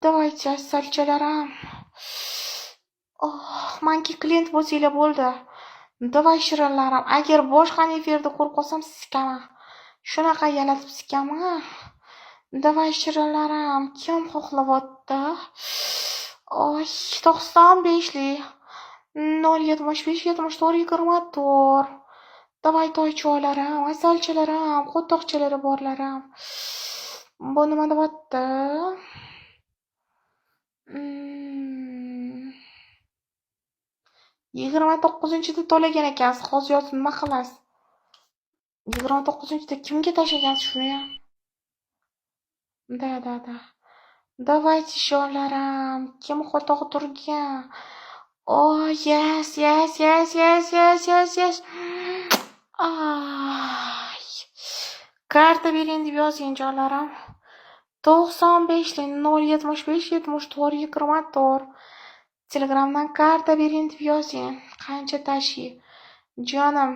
Давайте, asalchalarim. Manki klient bo'lsanglar bo'ldi. Davay shirinlarim. Agar boshqa efirda ko'rib qolsam sikaman. Shunaqa yalatib sikaman. Davay shirinlarim. Kim xohlayapti? 95lik 075 74 24. Davay toycholarim, asalchalarim, qo'rtoqchalari borlarim. Bu nima deyapti? 29-da to'lagan ekansiz. Hozir yozib nima qilasiz? 29-da kimga tashlagansiz shuni ham? Da. Давайте sho'rlarim. Kim qo'rtoq turgan? Yes. Ay. Karta bering deb yozing jonlarim. 95lik 075 74 24. Telegramdan karta bering deb yozing. Qancha tashi? Jonim.